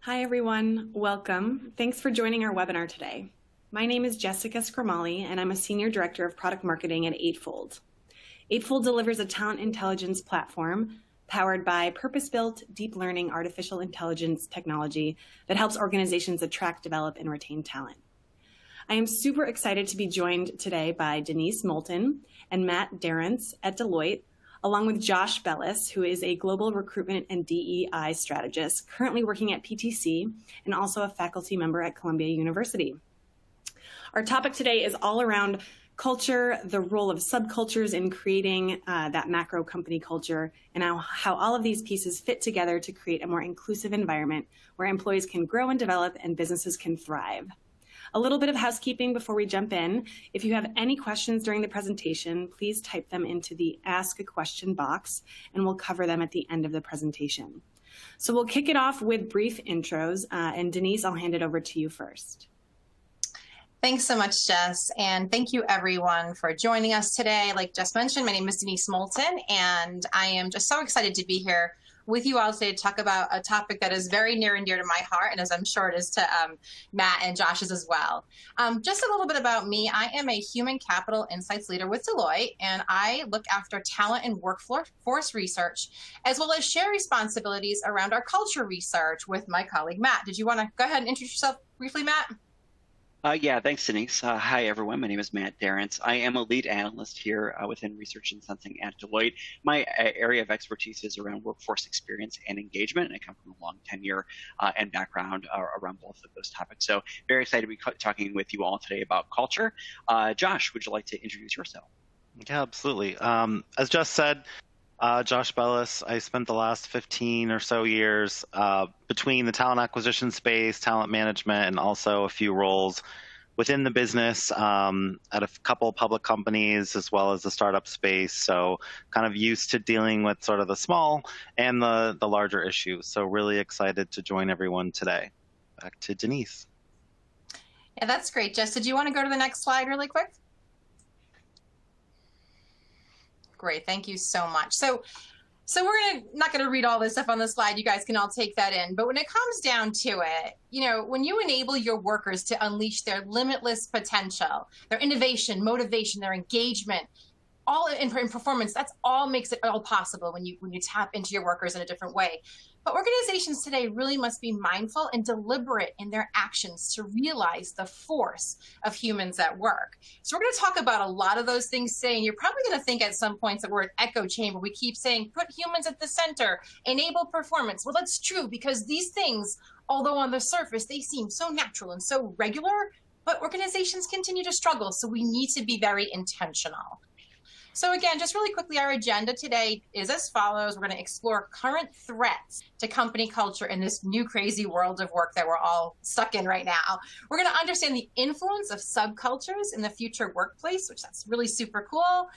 Hi, everyone. Welcome. Thanks for joining our webinar today. My name is Jessica Scramali, and I'm a Senior Director of Product Marketing at Eightfold. Eightfold delivers a talent intelligence platform powered by purpose-built, deep learning artificial intelligence technology that helps organizations attract, develop, and retain talent. I am super excited to be joined today by Denise Moulton and Matt Darrance at Deloitte, along with Josh Bellis, who is a global recruitment and DE&I strategist, currently working at PTC and also a faculty member at Columbia University. Our topic today is all around culture, the role of subcultures in creating that macro company culture, and how all of these pieces fit together to create a more inclusive environment where employees can grow and develop and businesses can thrive. A little bit of housekeeping before we jump in. If you have any questions during the presentation, please type them into the Ask a Question box, and we'll cover them at the end of the presentation. So we'll kick it off with brief intros, and Denise, I'll hand it over to you first. Thanks so much, Jess, and thank you everyone for joining us today. Like Jess mentioned, my name is Denise Moulton, and I am just so excited to be here with you all today to talk about a topic that is very near and dear to my heart, and as I'm sure it is to Matt and Josh's as well. Just a little bit about me. I am a human capital insights leader with Deloitte, and I look after talent and workforce research, as well as share responsibilities around our culture research with my colleague, Matt. Did you want to go ahead and introduce yourself briefly, Matt? Yeah, thanks, Denise. Hi, everyone. My name is Matt Darrance. I am a lead analyst here within research and sensing at Deloitte. My area of expertise is around workforce experience and engagement, and I come from a long tenure and background around both of those topics. So very excited to be talking with you all today about culture. Josh, would you like to introduce yourself? Yeah, absolutely. As Jess said, Josh Bellis, I spent the last 15 or so years between the talent acquisition space, talent management, and also a few roles within the business at a couple of public companies as well as the startup space. So kind of used to dealing with sort of the small and the larger issues. So really excited to join everyone today. Back to Denise. Yeah, that's great. Jess, did you want to go to the next slide really quick? Great, thank you so much. So we're not going to read all this stuff on the slide. You guys can all take that in. But when it comes down to it, when you enable your workers to unleash their limitless potential, their innovation, motivation, their engagement, all in performance, that's all makes it all possible when you tap into your workers in a different way. But organizations today really must be mindful and deliberate in their actions to realize the force of humans at work. So we're going to talk about a lot of those things today, and you're probably going to think at some points that we're an echo chamber. We keep saying, put humans at the center, enable performance. Well, that's true, because these things, although on the surface, they seem so natural and so regular, but organizations continue to struggle. So we need to be very intentional. So again, just really quickly, our agenda today is as follows. We're going to explore current threats to company culture in this new crazy world of work that we're all stuck in right now. We're going to understand the influence of subcultures in the future workplace, which that's really super cool.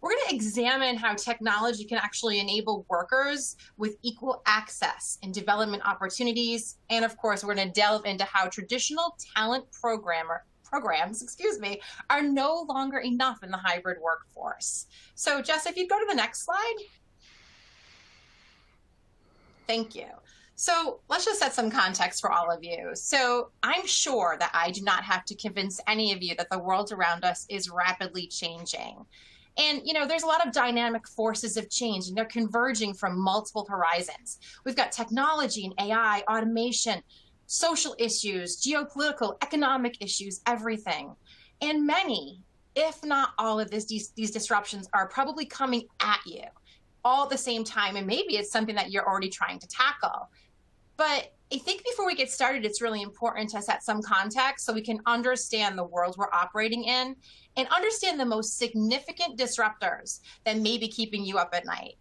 We're going to examine how technology can actually enable workers with equal access and development opportunities. And of course, we're going to delve into how traditional talent programs, are no longer enough in the hybrid workforce. So Jess, if you'd go to the next slide. Thank you. So let's just set some context for all of you. So I'm sure that I do not have to convince any of you that the world around us is rapidly changing. And, there's a lot of dynamic forces of change, and they're converging from multiple horizons. We've got technology and AI, automation, social issues, geopolitical, economic issues, everything. And many, if not all of these disruptions are probably coming at you all at the same time. And maybe it's something that you're already trying to tackle. But I think before we get started, it's really important to set some context so we can understand the world we're operating in and understand the most significant disruptors that may be keeping you up at night.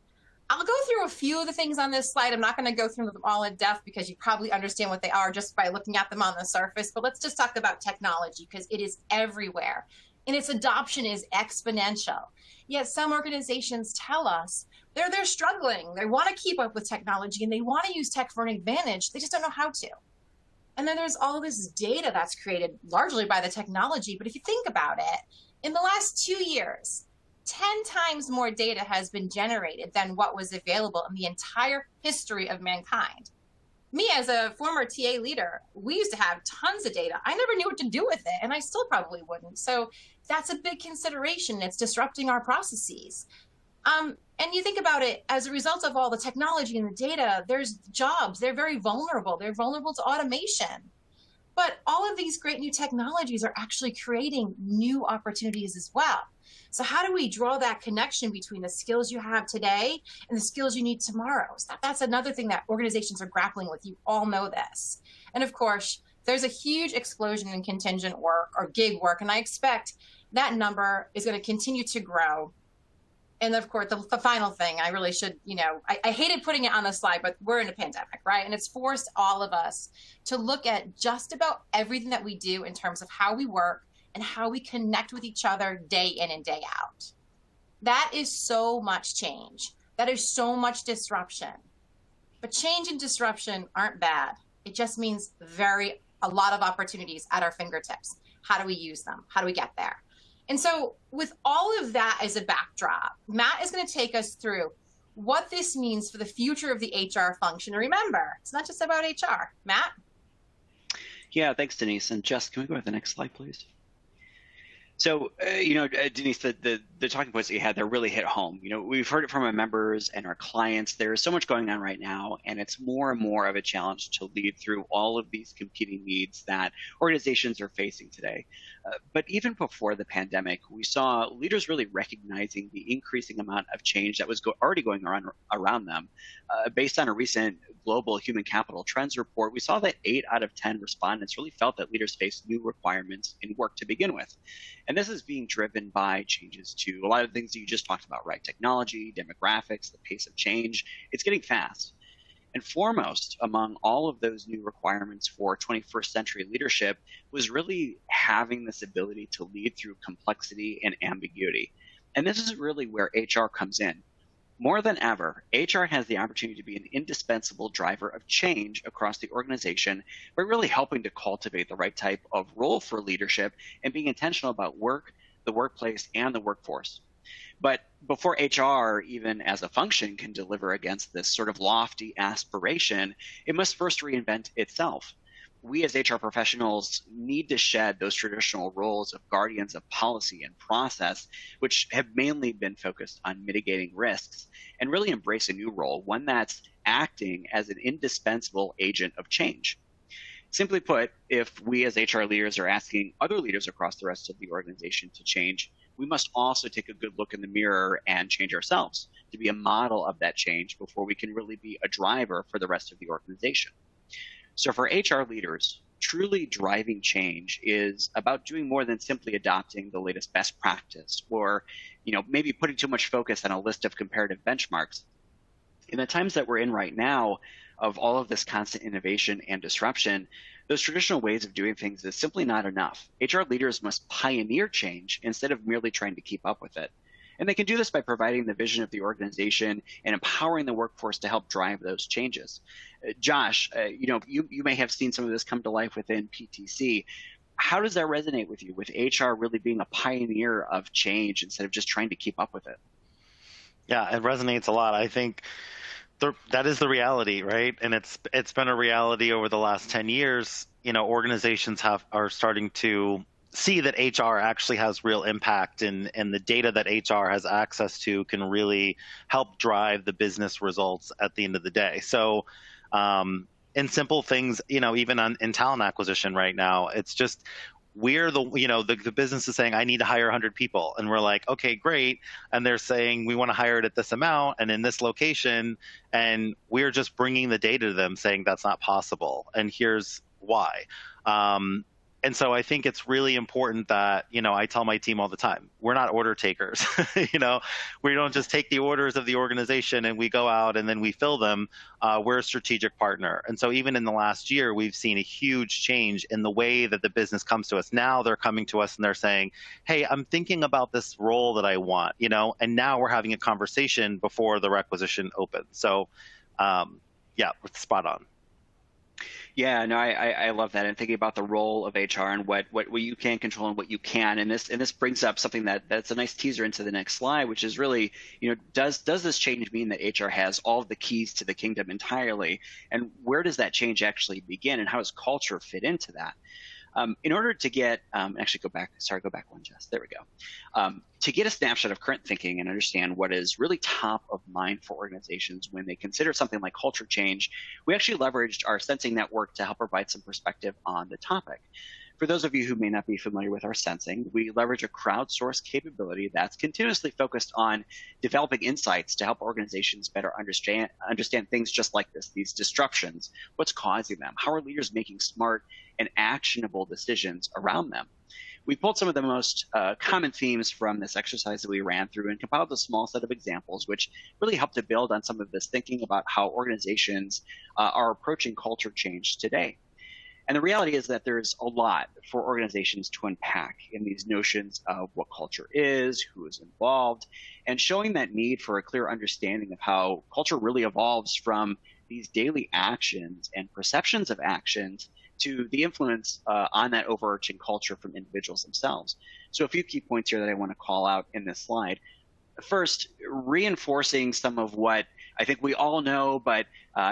I'll go through a few of the things on this slide. I'm not going to go through them all in depth because you probably understand what they are just by looking at them on the surface. But let's just talk about technology, because it is everywhere and its adoption is exponential. Yet some organizations tell us they're struggling. They want to keep up with technology and they want to use tech for an advantage. They just don't know how to. And then there's all this data that's created largely by the technology. But if you think about it, in the last 2 years, 10 times more data has been generated than what was available in the entire history of mankind. Me as a former TA leader, we used to have tons of data. I never knew what to do with it, and I still probably wouldn't. So that's a big consideration. It's disrupting our processes. And you think about it, as a result of all the technology and the data, there's jobs. They're very vulnerable. They're vulnerable to automation. But all of these great new technologies are actually creating new opportunities as well. So how do we draw that connection between the skills you have today and the skills you need tomorrow? So that's another thing that organizations are grappling with. You all know this. And of course, there's a huge explosion in contingent work or gig work, and I expect that number is going to continue to grow. And of course, the final thing, I really should, I hated putting it on the slide, but we're in a pandemic, right? And it's forced all of us to look at just about everything that we do in terms of how we work and how we connect with each other day in and day out. That is so much change. That is so much disruption. But change and disruption aren't bad. It just means a lot of opportunities at our fingertips. How do we use them? How do we get there? And so with all of that as a backdrop, Matt is going to take us through what this means for the future of the HR function. And remember, it's not just about HR. Matt? Yeah, thanks, Denise. And Jess, can we go to the next slide, please? So, Denise, the talking points that you had, they're really hit home. We've heard it from our members and our clients. There's so much going on right now, and it's more and more of a challenge to lead through all of these competing needs that organizations are facing today. But even before the pandemic, we saw leaders really recognizing the increasing amount of change that was already going around them. Based on a recent global human capital trends report, we saw that 8 out of 10 respondents really felt that leaders face new requirements in work to begin with. And this is being driven by changes to a lot of things that you just talked about, right? Technology, demographics, the pace of change. It's getting fast. And foremost among all of those new requirements for 21st century leadership was really having this ability to lead through complexity and ambiguity. And this is really where HR comes in. More than ever, HR has the opportunity to be an indispensable driver of change across the organization by really helping to cultivate the right type of role for leadership and being intentional about work, the workplace, and the workforce. But before HR, even as a function, can deliver against this sort of lofty aspiration, it must first reinvent itself. We as HR professionals need to shed those traditional roles of guardians of policy and process, which have mainly been focused on mitigating risks, and really embrace a new role, one that's acting as an indispensable agent of change. Simply put, if we as HR leaders are asking other leaders across the rest of the organization to change, we must also take a good look in the mirror and change ourselves to be a model of that change before we can really be a driver for the rest of the organization. So for HR leaders, truly driving change is about doing more than simply adopting the latest best practice or, maybe putting too much focus on a list of comparative benchmarks. In the times that we're in right now, of all of this constant innovation and disruption, those traditional ways of doing things is simply not enough. HR leaders must pioneer change instead of merely trying to keep up with it. And they can do this by providing the vision of the organization and empowering the workforce to help drive those changes. Josh, you may have seen some of this come to life within PTC. How does that resonate with you, with HR really being a pioneer of change instead of just trying to keep up with it? Yeah, it resonates a lot. I think that is the reality, right? And it's been a reality over the last 10 years. Organizations are starting to see that HR actually has real impact, and the data that HR has access to can really help drive the business results at the end of the day. So in simple things, even in talent acquisition right now, it's just we're the business is saying, I need to hire 100 people. And we're like, okay, great. And they're saying, we want to hire it at this amount and in this location. And we're just bringing the data to them saying that's not possible. And here's why. And so I think it's really important that, I tell my team all the time, we're not order takers. We don't just take the orders of the organization and we go out and then we fill them. We're a strategic partner. And so even in the last year, we've seen a huge change in the way that the business comes to us. Now they're coming to us and they're saying, hey, I'm thinking about this role that I want, and now we're having a conversation before the requisition opens. So yeah, spot on. Yeah, no, I love that. And thinking about the role of HR and what you can control and what you can. And this brings up something that's a nice teaser into the next slide, which is really, does this change mean that HR has all of the keys to the kingdom entirely? And where does that change actually begin? And how does culture fit into that? In order to get, actually go back one, Jess, there we go. To get a snapshot of current thinking and understand what is really top of mind for organizations when they consider something like culture change, we actually leveraged our sensing network to help provide some perspective on the topic. For those of you who may not be familiar with our sensing, we leverage a crowdsourced capability that's continuously focused on developing insights to help organizations better understand things just like this, these disruptions, what's causing them, how are leaders making smart and actionable decisions around them. We pulled some of the most common themes from this exercise that we ran through and compiled a small set of examples, which really helped to build on some of this thinking about how organizations are approaching culture change today. And the reality is that there's a lot for organizations to unpack in these notions of what culture is, who is involved, and showing that need for a clear understanding of how culture really evolves from these daily actions and perceptions of actions to the influence on that overarching culture from individuals themselves. So a few key points here that I want to call out in this slide. First, reinforcing some of what I think we all know, but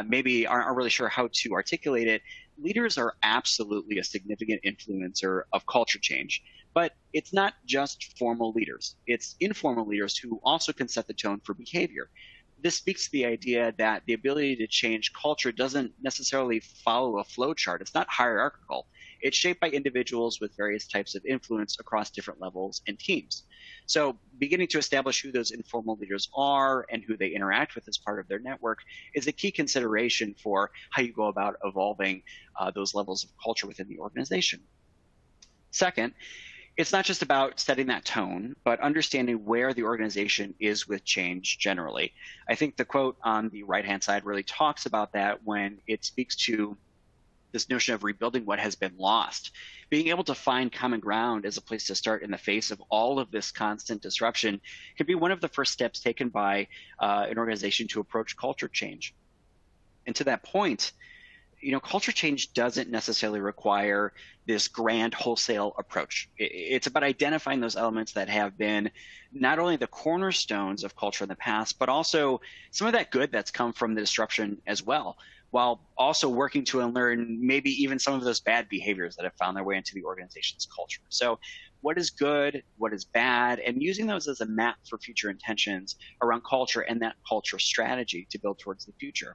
maybe aren't really sure how to articulate it. Leaders are absolutely a significant influencer of culture change, but it's not just formal leaders. It's informal leaders who also can set the tone for behavior. This speaks to the idea that the ability to change culture doesn't necessarily follow a flow chart. It's not hierarchical. It's shaped by individuals with various types of influence across different levels and teams. So beginning to establish who those informal leaders are and who they interact with as part of their network is a key consideration for how you go about evolving those levels of culture within the organization. Second, it's not just about setting that tone, but understanding where the organization is with change generally. I think the quote on the right-hand side really talks about that when it speaks to this notion of rebuilding what has been lost. Being able to find common ground as a place to start in the face of all of this constant disruption can be one of the first steps taken by an organization to approach culture change. And to that point, culture change doesn't necessarily require this grand wholesale approach. It's about identifying those elements that have been not only the cornerstones of culture in the past, but also some of that good that's come from the disruption as well, while also working to unlearn maybe even some of those bad behaviors that have found their way into the organization's culture. So what is good, what is bad, and using those as a map for future intentions around culture and that culture strategy to build towards the future.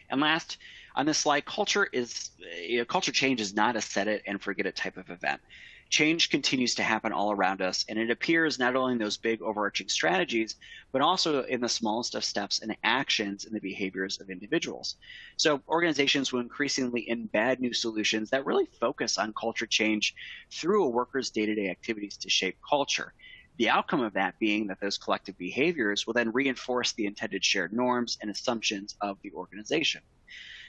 And last, on this slide, culture change is not a set it and forget it type of event. Change continues to happen all around us, and it appears not only in those big overarching strategies, but also in the smallest of steps and actions in the behaviors of individuals. So organizations will increasingly embed new solutions that really focus on culture change through a worker's day-to-day activities to shape culture. The outcome of that being that those collective behaviors will then reinforce the intended shared norms and assumptions of the organization.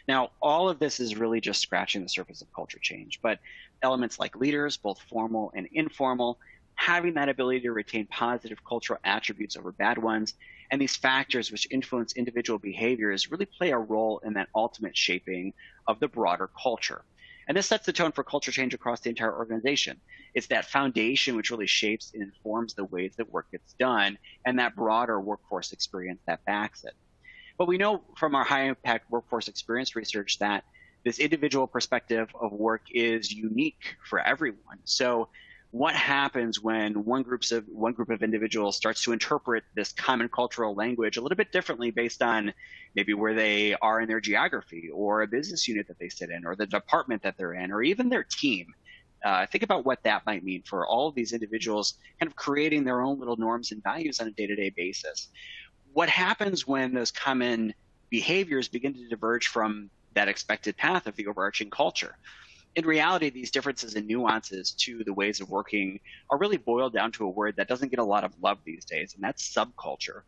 Now, all of this is really just scratching the surface of culture change, but elements like leaders, both formal and informal, having that ability to retain positive cultural attributes over bad ones, and these factors which influence individual behaviors really play a role in that ultimate shaping of the broader culture. And this sets the tone for culture change across the entire organization. It's that foundation which really shapes and informs the ways that work gets done and that broader workforce experience that backs it. But we know from our high-impact workforce experience research that this individual perspective of work is unique for everyone. So what happens when one group of individuals starts to interpret this common cultural language a little bit differently based on maybe where they are in their geography or a business unit that they sit in or the department that they're in or even their team? Think about what that might mean for all of these individuals kind of creating their own little norms and values on a day-to-day basis. What happens when those common behaviors begin to diverge from that expected path of the overarching culture? In reality, these differences and nuances to the ways of working are really boiled down to a word that doesn't get a lot of love these days, and that's subculture.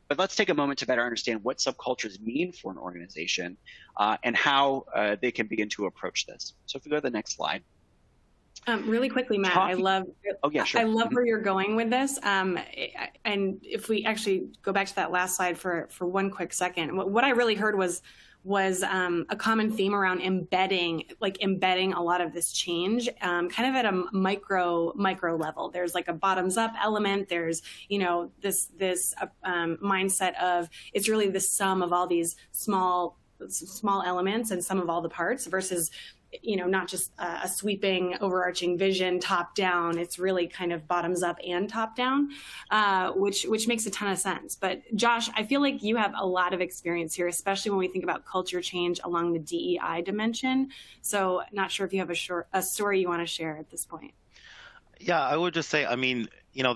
But let's take a moment to better understand what subcultures mean for an organization and how they can begin to approach this. So if we go to the next slide. Really quickly, Matt, I love where you're going with this. And if we actually go back to that last slide for one quick second, what I really heard was a common theme around embedding a lot of this change, kind of at a micro level. There's like a bottoms up element. There's, this mindset of it's really the sum of all these small elements and sum of all the parts versus, not just a sweeping overarching vision top down. It's really kind of bottoms up and top down, which makes a ton of sense. But Josh, I feel like you have a lot of experience here, especially when we think about culture change along the DEI dimension. So not sure if you have a story you want to share at this point. Yeah, I would just say,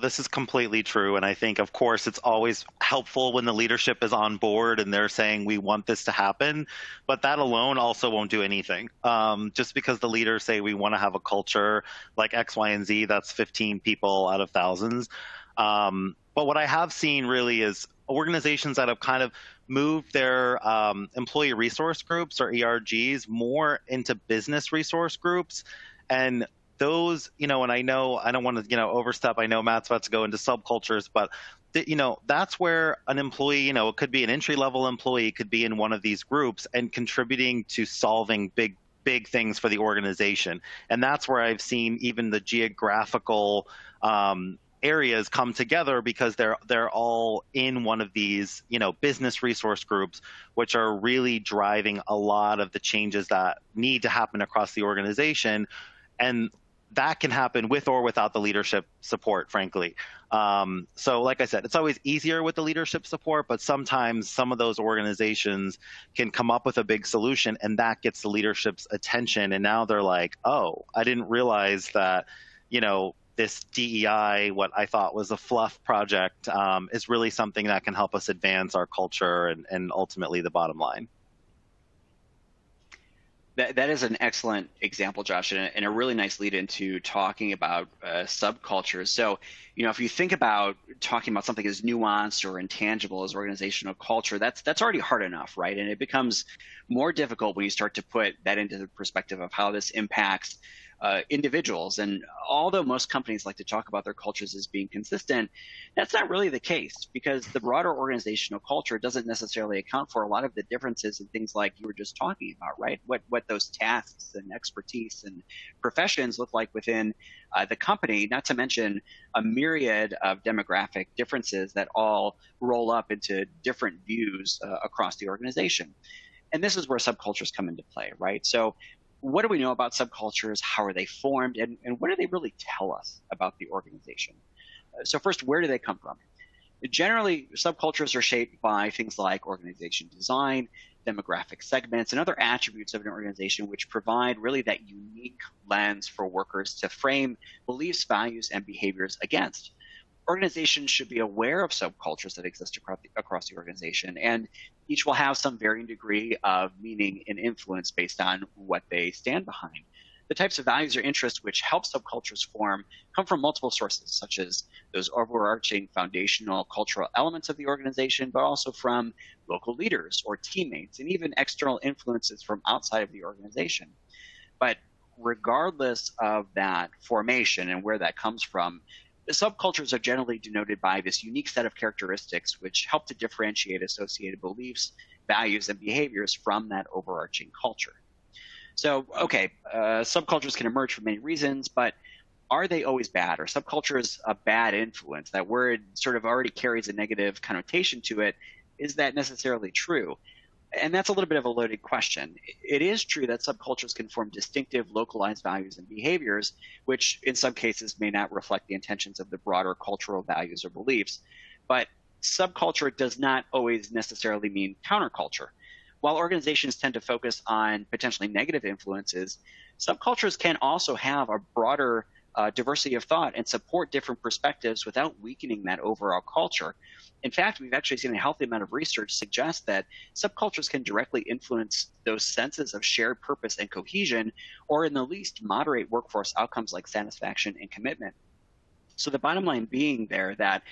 this is completely true. And I think, of course, it's always helpful when the leadership is on board and they're saying, we want this to happen. But that alone also won't do anything. Just because the leaders say we want to have a culture like X, Y, and Z, that's 15 people out of thousands. But what I have seen really is organizations that have kind of moved their employee resource groups or ERGs more into business resource groups. And those, and I know I don't want to, overstep. I know Matt's about to go into subcultures, but that's where an employee, it could be an entry-level employee, could be in one of these groups and contributing to solving big things for the organization. And that's where I've seen even the geographical areas come together because they're all in one of these, business resource groups, which are really driving a lot of the changes that need to happen across the organization. And that can happen with or without the leadership support, frankly. So like I said, it's always easier with the leadership support, but sometimes some of those organizations can come up with a big solution and that gets the leadership's attention. And now they're like, oh, I didn't realize that, this DEI, what I thought was a fluff project, is really something that can help us advance our culture and ultimately the bottom line. That is an excellent example, Josh, and a really nice lead into talking about subcultures. So, if you think about talking about something as nuanced or intangible as organizational culture, that's already hard enough, right? And it becomes more difficult when you start to put that into the perspective of how this impacts individuals. And although most companies like to talk about their cultures as being consistent, that's not really the case because the broader organizational culture doesn't necessarily account for a lot of the differences in things like you were just talking about, right? What those tasks and expertise and professions look like within the company, not to mention a myriad of demographic differences that all roll up into different views across the organization. And this is where subcultures come into play, right? So what do we know about subcultures? How are they formed? And what do they really tell us about the organization? So first, where do they come from? Generally, subcultures are shaped by things like organization design, demographic segments, and other attributes of an organization which provide really that unique lens for workers to frame beliefs, values, and behaviors against. Organizations should be aware of subcultures that exist across the organization, and each will have some varying degree of meaning and influence based on what they stand behind. The types of values or interests which help subcultures form come from multiple sources, such as those overarching foundational cultural elements of the organization, but also from local leaders or teammates, and even external influences from outside of the organization. But regardless of that formation and where that comes from, the subcultures are generally denoted by this unique set of characteristics which help to differentiate associated beliefs, values, and behaviors from that overarching culture. So, okay, subcultures can emerge for many reasons, but are they always bad? Are subcultures a bad influence? That word sort of already carries a negative connotation to it. Is that necessarily true? And that's a little bit of a loaded question. It is true that subcultures can form distinctive localized values and behaviors, which in some cases may not reflect the intentions of the broader cultural values or beliefs. But subculture does not always necessarily mean counterculture. While organizations tend to focus on potentially negative influences, subcultures can also have a broader diversity of thought and support different perspectives without weakening that overall culture. In fact, we've actually seen a healthy amount of research suggest that subcultures can directly influence those senses of shared purpose and cohesion, or in the least moderate workforce outcomes like satisfaction and commitment. So the bottom line being there that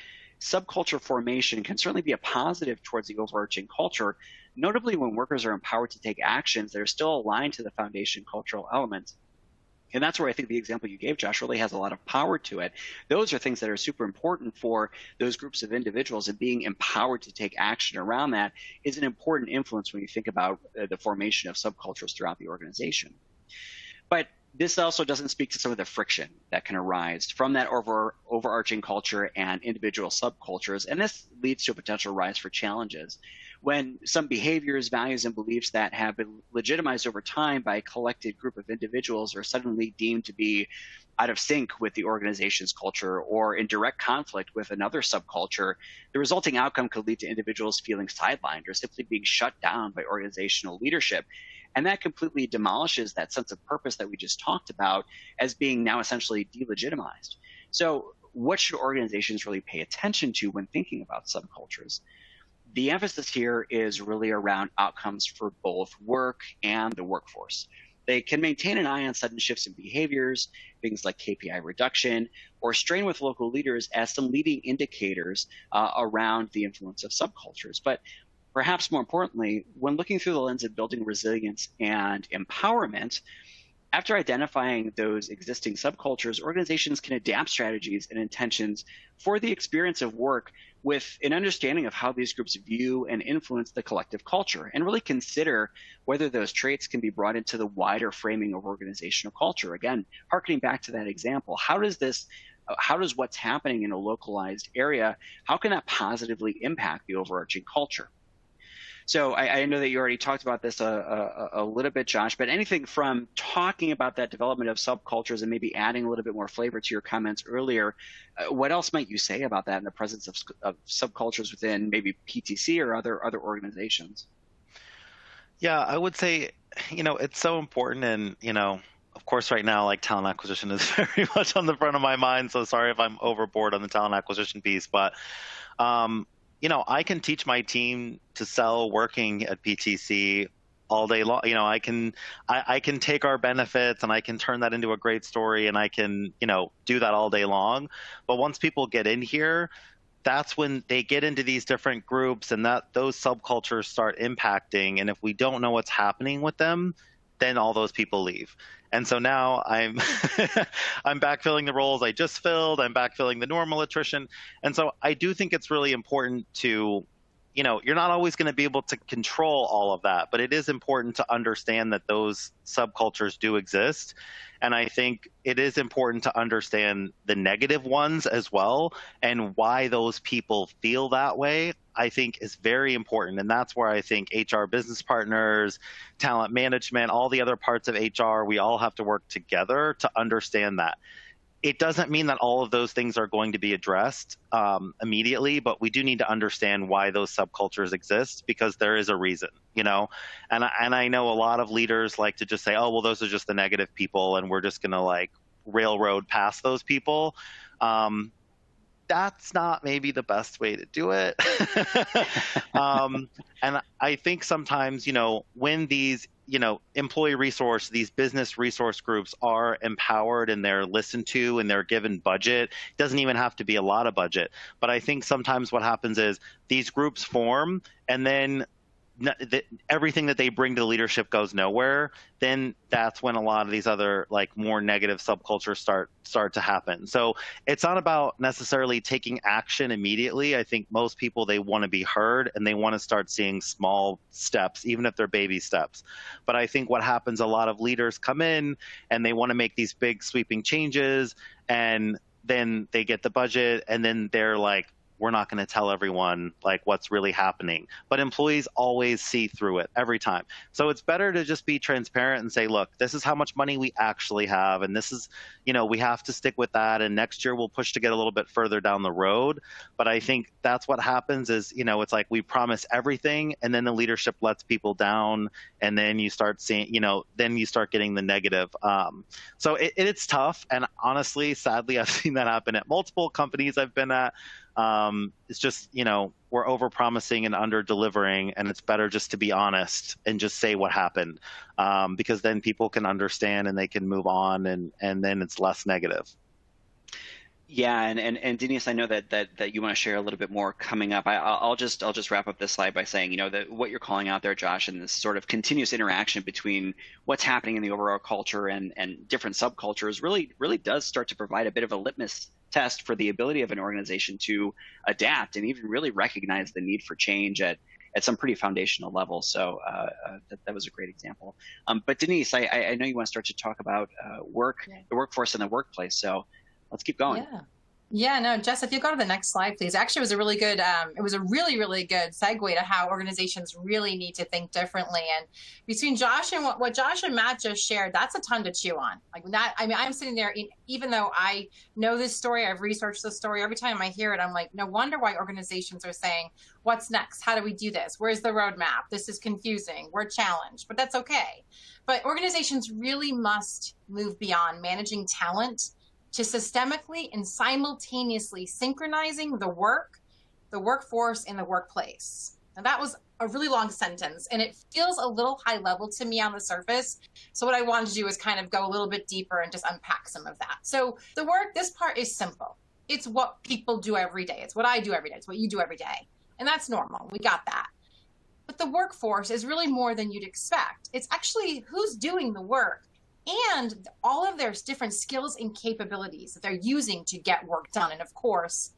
subculture formation can certainly be a positive towards the overarching culture, notably when workers are empowered to take actions that are still aligned to the foundation cultural elements. And that's where I think the example you gave, Josh, really has a lot of power to it. Those are things that are super important for those groups of individuals, and being empowered to take action around that is an important influence when you think about the formation of subcultures throughout the organization. But this also doesn't speak to some of the friction that can arise from that overarching culture and individual subcultures. And this leads to a potential rise for challenges when some behaviors, values, and beliefs that have been legitimized over time by a collected group of individuals are suddenly deemed to be out of sync with the organization's culture or in direct conflict with another subculture. The resulting outcome could lead to individuals feeling sidelined or simply being shut down by organizational leadership. And that completely demolishes that sense of purpose that we just talked about as being now essentially delegitimized. So what should organizations really pay attention to when thinking about subcultures? The emphasis here is really around outcomes for both work and the workforce. They can maintain an eye on sudden shifts in behaviors, things like KPI reduction, or strain with local leaders as some leading indicators around the influence of subcultures. But perhaps more importantly, when looking through the lens of building resilience and empowerment, after identifying those existing subcultures, organizations can adapt strategies and intentions for the experience of work with an understanding of how these groups view and influence the collective culture, and really consider whether those traits can be brought into the wider framing of organizational culture. Again, harkening back to that example, how does what's happening in a localized area, how can that positively impact the overarching culture? So I know that you already talked about this a little bit, Josh, but anything from talking about that development of subcultures and maybe adding a little bit more flavor to your comments earlier, what else might you say about that in the presence of subcultures within maybe PTC or other organizations? Yeah, I would say, it's so important. And, of course, right now, like, talent acquisition is very much on the front of my mind. So sorry if I'm overboard on the talent acquisition piece, but I can teach my team to sell working at PTC all day long. I can take our benefits and I can turn that into a great story, and I can, do that all day long. But once people get in here, that's when they get into these different groups, and that those subcultures start impacting. And if we don't know what's happening with them, then all those people leave. And so now I'm I'm backfilling the roles I just filled. I'm backfilling the normal attrition. And so I do think it's really important to, you're not always going to be able to control all of that, but it is important to understand that those subcultures do exist. And I think it is important to understand the negative ones as well, and why those people feel that way, I think, is very important. And that's where I think HR business partners, talent management, all the other parts of HR, we all have to work together to understand that. It doesn't mean that all of those things are going to be addressed immediately, but we do need to understand why those subcultures exist, because there is a reason, And I know a lot of leaders like to just say, oh, well, those are just the negative people, and we're just going to like railroad past those people. That's not maybe the best way to do it. And I think sometimes, when these employee resource, these business resource groups are empowered and they're listened to and they're given budget. It doesn't even have to be a lot of budget. But I think sometimes what happens is these groups form, and then everything that they bring to leadership goes nowhere. Then that's when a lot of these other like more negative subcultures start to happen. So it's not about necessarily taking action immediately. I think most people, they want to be heard and they want to start seeing small steps, even if they're baby steps. But I think what happens, a lot of leaders come in and they want to make these big sweeping changes, and then they get the budget, and then they're like, we're not going to tell everyone like what's really happening. But employees always see through it every time. So it's better to just be transparent and say, look, this is how much money we actually have, and this is, we have to stick with that, and next year we'll push to get a little bit further down the road. But I think that's what happens is, it's like we promise everything, and then the leadership lets people down, and then you start seeing, then you start getting the negative. So it's tough, and honestly, sadly, I've seen that happen at multiple companies I've been at. It's just, we're over promising and under delivering, and it's better just to be honest and just say what happened, because then people can understand and they can move on, and then it's less negative. Yeah, and Denise, I know that you want to share a little bit more coming up. I'll just wrap up this slide by saying, that what you're calling out there, Josh, and this sort of continuous interaction between what's happening in the overall culture and different subcultures really does start to provide a bit of a litmus test for the ability of an organization to adapt and even really recognize the need for change at some pretty foundational level. So that was a great example. But Denise, I know you want to start to talk about the workforce and the workplace. So let's keep going. Yeah, no, Jess, if you go to the next slide, please. Actually, it was a really good, really good segue to how organizations really need to think differently. And between Josh and what Josh and Matt just shared, that's a ton to chew on. Like that, I mean, I'm sitting there, even though I know this story, I've researched this story, every time I hear it, I'm like, no wonder why organizations are saying, what's next? How do we do this? Where's the roadmap? This is confusing. We're challenged, but that's okay. But organizations really must move beyond managing talent to systemically and simultaneously synchronizing the workforce, and the workplace. And that was a really long sentence, and it feels a little high level to me on the surface. So what I wanted to do is kind of go a little bit deeper and just unpack some of that. So this part is simple. It's what people do every day. It's what I do every day. It's what you do every day. And that's normal. We got that. But the workforce is really more than you'd expect. It's actually who's doing the work, and all of their different skills and capabilities that they're using to get work done. And of course,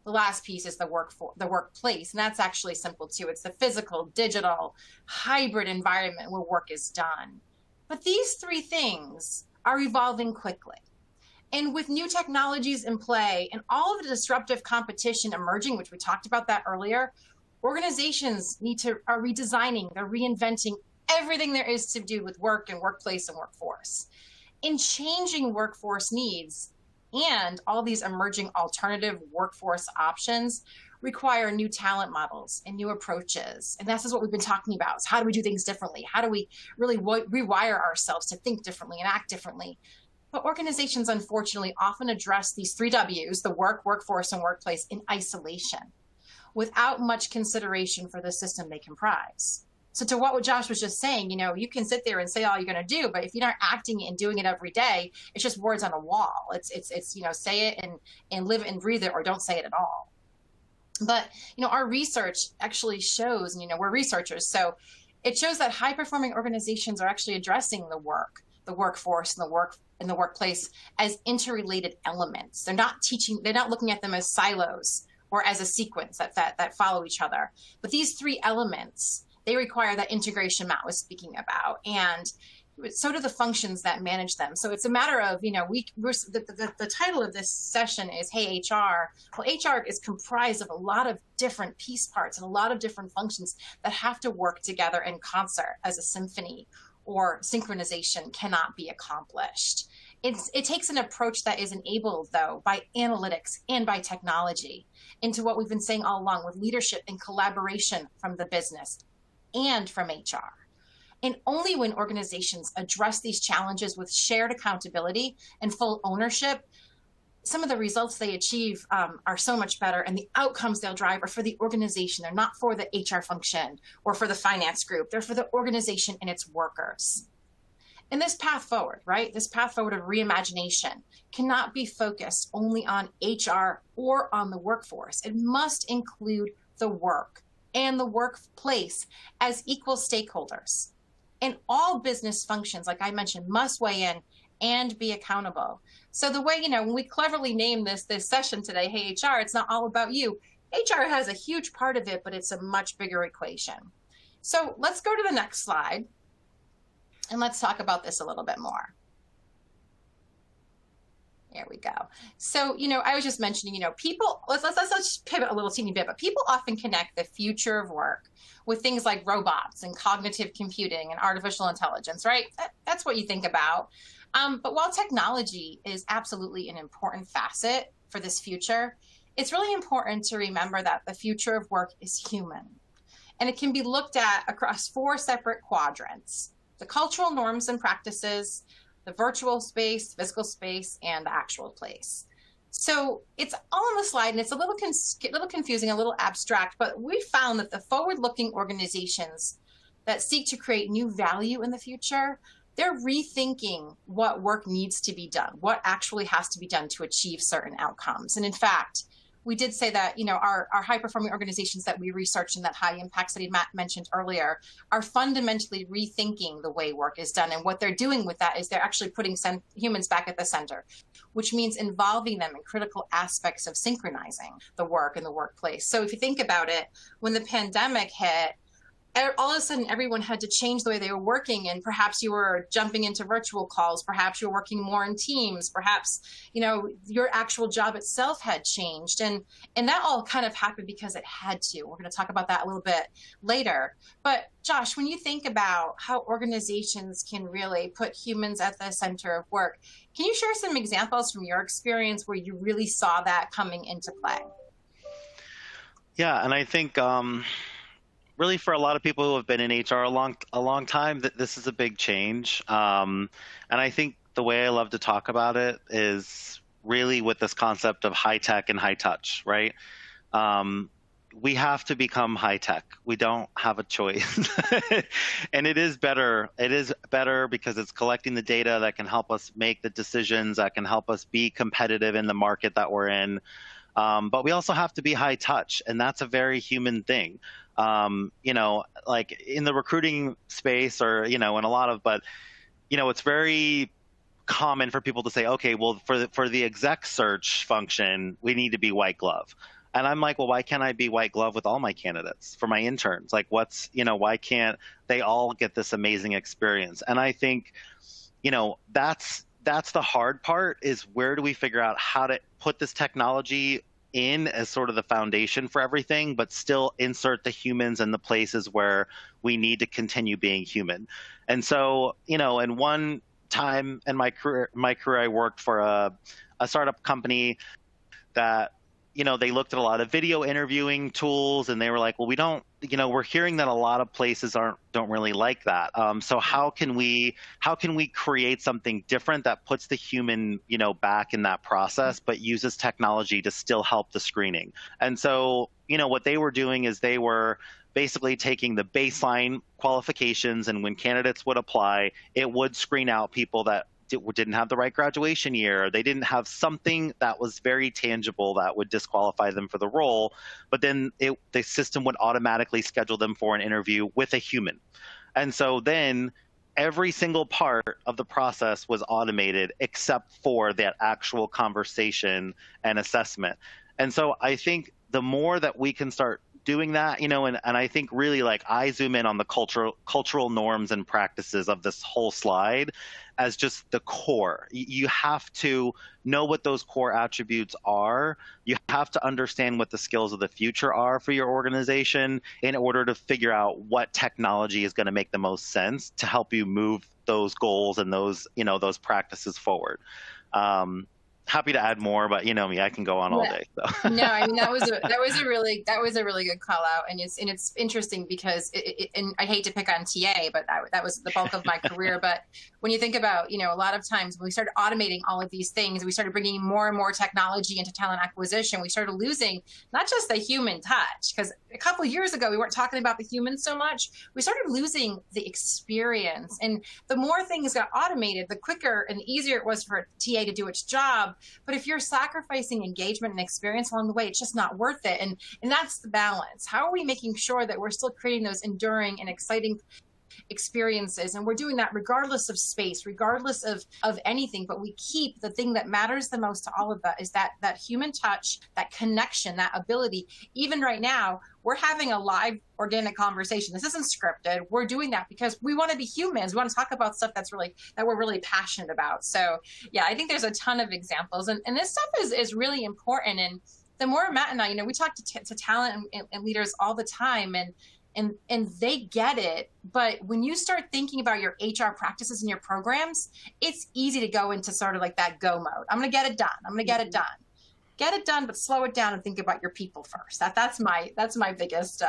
the last piece is the workplace. And that's actually simple too. It's the physical, digital, hybrid environment where work is done. But these three things are evolving quickly. And with new technologies in play and all of the disruptive competition emerging, which we talked about that earlier, organizations are redesigning, they're reinventing everything there is to do with work and workplace and workforce. In changing workforce needs and all these emerging alternative workforce options require new talent models and new approaches. And this is what we've been talking about. Is how do we do things differently? How do we really rewire ourselves to think differently and act differently? But organizations, unfortunately, often address these three W's, the work, workforce, and workplace, in isolation, without much consideration for the system they comprise. So to what Josh was just saying, you can sit there and say all you're going to do, but if you're not acting and doing it every day, it's just words on a wall. It's say it and live it and breathe it, or don't say it at all. But, our research actually shows, we're researchers, so it shows that high performing organizations are actually addressing the workforce and the workplace as interrelated elements. They're not looking at them as silos or as a sequence that follow each other. But these three elements, they require that integration Matt was speaking about, and so do the functions that manage them. So it's a matter of, the title of this session is Hey HR. Well, HR is comprised of a lot of different piece parts and a lot of different functions that have to work together in concert as a symphony, or synchronization cannot be accomplished. It takes an approach that is enabled, though, by analytics and by technology, into what we've been saying all along, with leadership and collaboration from the business and from HR. And only when organizations address these challenges with shared accountability and full ownership, some of the results they achieve are so much better, and the outcomes they'll drive are for the organization. They're not for the HR function or for the finance group. They're for the organization and its workers. And this path forward, right? This path forward of reimagination cannot be focused only on HR or on the workforce. It must include the work and the workplace as equal stakeholders. And all business functions, like I mentioned, must weigh in and be accountable. So the way, when we cleverly name this session today, Hey HR, it's not all about you. HR has a huge part of it, but it's a much bigger equation. So let's go to the next slide, and let's talk about this a little bit more. There we go. So, I was just mentioning, people, let's just pivot a little teeny bit, but people often connect the future of work with things like robots and cognitive computing and artificial intelligence, right? That's what you think about. But while technology is absolutely an important facet for this future, it's really important to remember that the future of work is human. And it can be looked at across 4 separate quadrants: the cultural norms and practices, the virtual space, physical space, and the actual place. So it's all on the slide, and it's a little confusing, a little abstract, but we found that the forward-looking organizations that seek to create new value in the future, they're rethinking what work needs to be done, what actually has to be done to achieve certain outcomes. And in fact, we did say that, our high-performing organizations that we researched in that high impact study Matt mentioned earlier are fundamentally rethinking the way work is done. And what they're doing with that is they're actually putting humans back at the center, which means involving them in critical aspects of synchronizing the work in the workplace. So if you think about it, when the pandemic hit, all of a sudden everyone had to change the way they were working, and perhaps you were jumping into virtual calls, perhaps you're working more in teams, perhaps your actual job itself had changed, and that all kind of happened because it had to. We're going to talk about that a little bit later. But Josh, when you think about how organizations can really put humans at the center of work, can you share some examples from your experience where you really saw that coming into play? Yeah, and I think really, for a lot of people who have been in HR a long time, this is a big change. And I think the way I love to talk about it is really with this concept of high tech and high touch, right? We have to become high tech. We don't have a choice. And it is better. It is better because it's collecting the data that can help us make the decisions, that can help us be competitive in the market that we're in. But we also have to be high touch, and that's a very human thing. Like in the recruiting space or, in a lot of, but, it's very common for people to say, okay, well, for the exec search function, we need to be white glove. And I'm like, well, why can't I be white glove with all my candidates for my interns? Like why can't they all get this amazing experience? And I think, that's the hard part, is where do we figure out how to put this technology in as sort of the foundation for everything, but still insert the humans in the places where we need to continue being human. And so, in one time in my career, I worked for a startup company that, they looked at a lot of video interviewing tools, and they were like, well, we don't, we're hearing that a lot of places don't really like that. So how can we create something different that puts the human, back in that process, but uses technology to still help the screening? And so, what they were doing is they were basically taking the baseline qualifications, and when candidates would apply, it would screen out people that didn't have the right graduation year. They didn't have something that was very tangible that would disqualify them for the role. But then the system would automatically schedule them for an interview with a human. And so then every single part of the process was automated except for that actual conversation and assessment. And so I think the more that we can start doing that, and I think really, like, I zoom in on the cultural norms and practices of this whole slide as just the core. You have to know what those core attributes are. You have to understand what the skills of the future are for your organization in order to figure out what technology is going to make the most sense to help you move those goals and those practices forward. Happy to add more, but me, I can go on all day. So. No, I mean, that was a really good call out, and it's interesting because and I hate to pick on TA, but that was the bulk of my career. But when you think about, a lot of times when we started automating all of these things, we started bringing more and more technology into talent acquisition. We started losing not just the human touch, because a couple of years ago we weren't talking about the human so much. We started losing the experience, and the more things got automated, the quicker and the easier it was for TA to do its job. But if you're sacrificing engagement and experience along the way, it's just not worth it. And that's the balance. How are we making sure that we're still creating those enduring and exciting experiences? And we're doing that regardless of space, regardless of anything, but we keep the thing that matters the most to all of that is that human touch, that connection, that ability. Even right now, we're having a live organic conversation. This isn't scripted. We're doing that because we want to be humans. We want to talk about stuff that we're really passionate about. So yeah, I think there's a ton of examples, and this stuff is really important. And the more Matt and I, we talk to talent and leaders all the time, and they get it. But when you start thinking about your HR practices and your programs, it's easy to go into sort of like that go mode. I'm going to get it done. I'm going to get it done. Get it done, but slow it down and think about your people first. That's my biggest,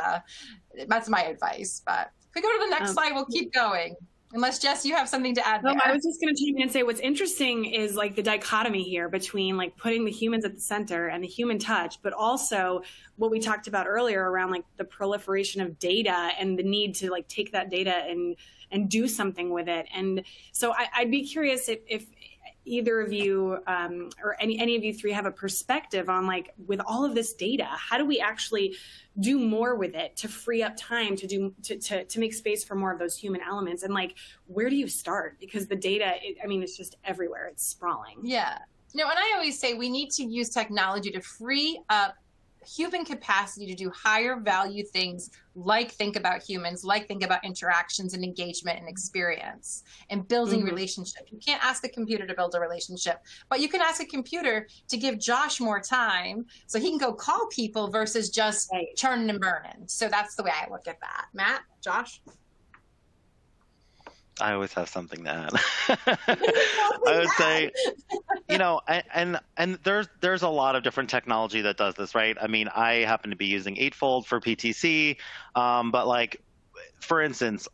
that's my advice. But if we go to the next slide, we'll keep going. Unless, Jess, you have something to add No, there. I was just going to chime in and say what's interesting is like the dichotomy here between like putting the humans at the center and the human touch, but also what we talked about earlier around like the proliferation of data and the need to like take that data and do something with it. And so I'd be curious if either of you or any of you three have a perspective on like with all of this data, how do we actually do more with it to free up time to make space for more of those human elements? And like, where do you start? Because the data, it's just everywhere. It's sprawling. Yeah. No, and I always say we need to use technology to free up human capacity to do higher value things, like think about humans, like think about interactions and engagement and experience and building relationship. You can't ask a computer to build a relationship, but you can ask a computer to give Josh more time so he can go call people versus just churning and burning. So that's the way I look at that. Matt, Josh? I always have something to add. I would say, and there's a lot of different technology that does this, right? I mean, I happen to be using Eightfold for PTC, but like, for instance,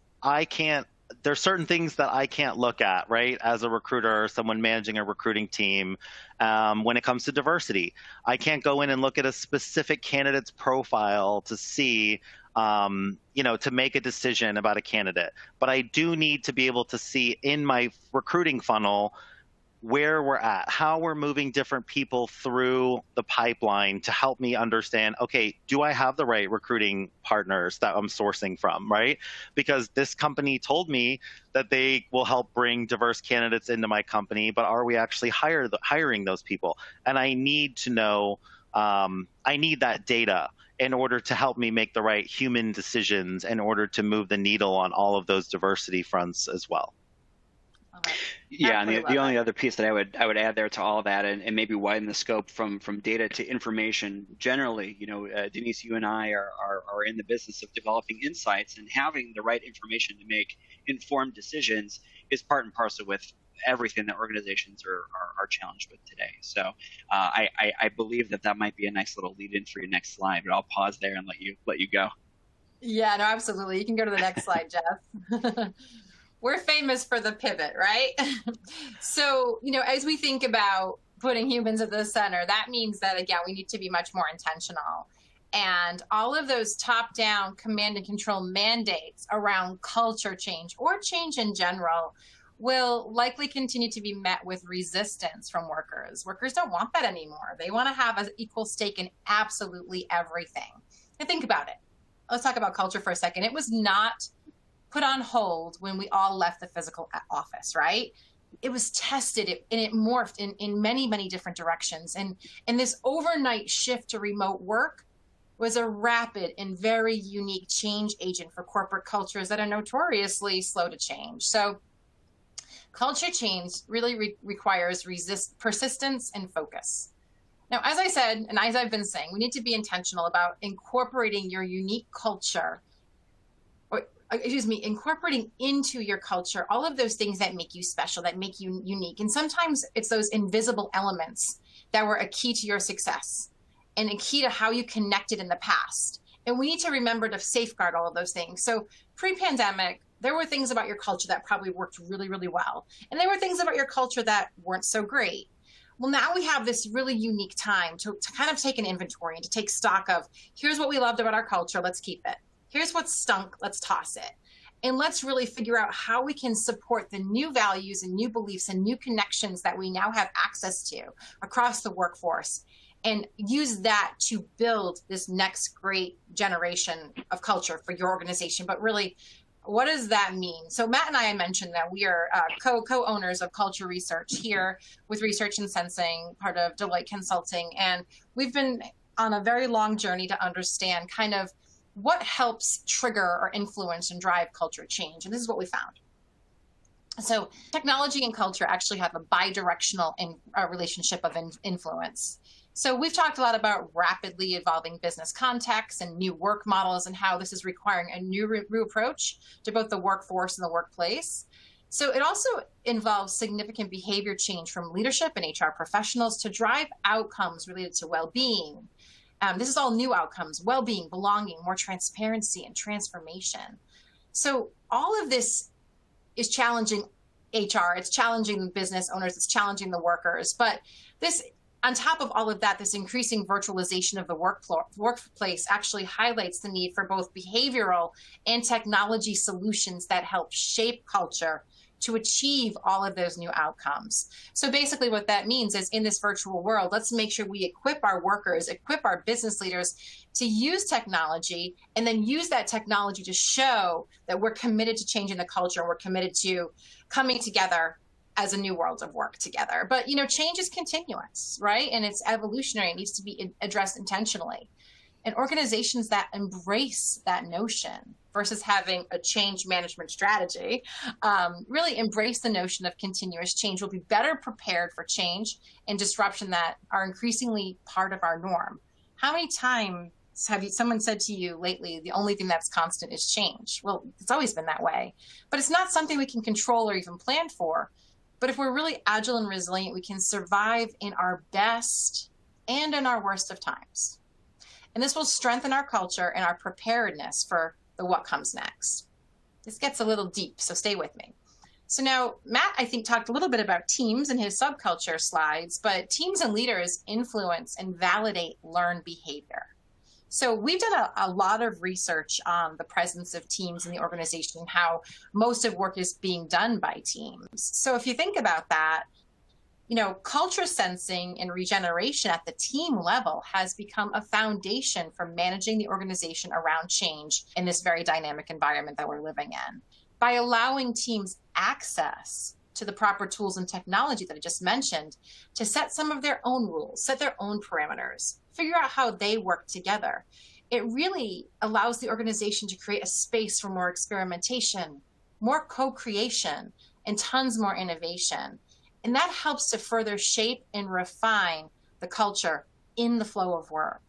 there's certain things that I can't look at, right? As a recruiter or someone managing a recruiting team, when it comes to diversity, I can't go in and look at a specific candidate's profile to see to make a decision about a candidate. But I do need to be able to see in my recruiting funnel where we're at, how we're moving different people through the pipeline to help me understand, okay, do I have the right recruiting partners that I'm sourcing from, right? Because this company told me that they will help bring diverse candidates into my company, but are we actually hiring those people? And I need to know, I need that data in order to help me make the right human decisions in order to move the needle on all of those diversity fronts as well. Yeah, and the only other piece that I would add there to all of that, and maybe widen the scope from data to information generally. Denise, you and I are in the business of developing insights, and having the right information to make informed decisions is part and parcel with everything that organizations are challenged with today. So I believe that might be a nice little lead in for your next slide, but I'll pause there and let you go. Yeah, no, absolutely. You can go to the next slide, Jeff. We're famous for the pivot, right? So, as we think about putting humans at the center, that means that, again, we need to be much more intentional. And all of those top-down command and control mandates around culture change or change in general will likely continue to be met with resistance from workers. Workers don't want that anymore. They want to have an equal stake in absolutely everything. And think about it. Let's talk about culture for a second. It was not put on hold when we all left the physical office, right? It was tested and it morphed in many, many different directions. And this overnight shift to remote work was a rapid and very unique change agent for corporate cultures that are notoriously slow to change. So culture change really requires persistence and focus. Now, as I said, and as I've been saying, we need to be intentional about incorporating your unique culture, incorporating into your culture all of those things that make you special, that make you unique. And sometimes it's those invisible elements that were a key to your success and a key to how you connected in the past. And we need to remember to safeguard all of those things. So pre-pandemic, there were things about your culture that probably worked really, really well. And there were things about your culture that weren't so great. Well, now we have this really unique time to kind of take an inventory and to take stock of, here's what we loved about our culture, let's keep it. Here's what stunk, let's toss it. And let's really figure out how we can support the new values and new beliefs and new connections that we now have access to across the workforce, and use that to build this next great generation of culture for your organization. But really, what does that mean? So Matt and I mentioned that we are co-owners of Culture Research here with Research and Sensing, part of Deloitte Consulting. And we've been on a very long journey to understand kind of what helps trigger or influence and drive culture change. And this is what we found. So technology and culture actually have a bidirectional relationship of influence. So we've talked a lot about rapidly evolving business contexts and new work models and how this is requiring a new approach to both the workforce and the workplace. So it also involves significant behavior change from leadership and HR professionals to drive outcomes related to well-being. This is all new outcomes: well-being, belonging, more transparency, and transformation. So all of this is challenging HR, it's challenging the business owners, it's challenging the workers. But this, on top of all of that, this increasing virtualization of the workplace actually highlights the need for both behavioral and technology solutions that help shape culture to achieve all of those new outcomes. So basically what that means is, in this virtual world, let's make sure we equip our workers, equip our business leaders to use technology, and then use that technology to show that we're committed to changing the culture, and we're committed to coming together as a new world of work together. But, change is continuous, right? And it's evolutionary. It needs to be addressed intentionally. And organizations that embrace that notion versus having a change management strategy, really embrace the notion of continuous change, will be better prepared for change and disruption that are increasingly part of our norm. How many times have someone said to you lately, the only thing that's constant is change? Well, it's always been that way, but it's not something we can control or even plan for. But if we're really agile and resilient, we can survive in our best and in our worst of times. And this will strengthen our culture and our preparedness for the what comes next. This gets a little deep, so stay with me. So now, Matt, I think, talked a little bit about teams in his subculture slides, but teams and leaders influence and validate learned behavior. So we've done a lot of research on the presence of teams in the organization and how most of work is being done by teams. So if you think about that, culture sensing and regeneration at the team level has become a foundation for managing the organization around change in this very dynamic environment that we're living in. By allowing teams access to the proper tools and technology that I just mentioned to set some of their own rules, set their own parameters, figure out how they work together, it really allows the organization to create a space for more experimentation, more co-creation, and tons more innovation. And that helps to further shape and refine the culture in the flow of work.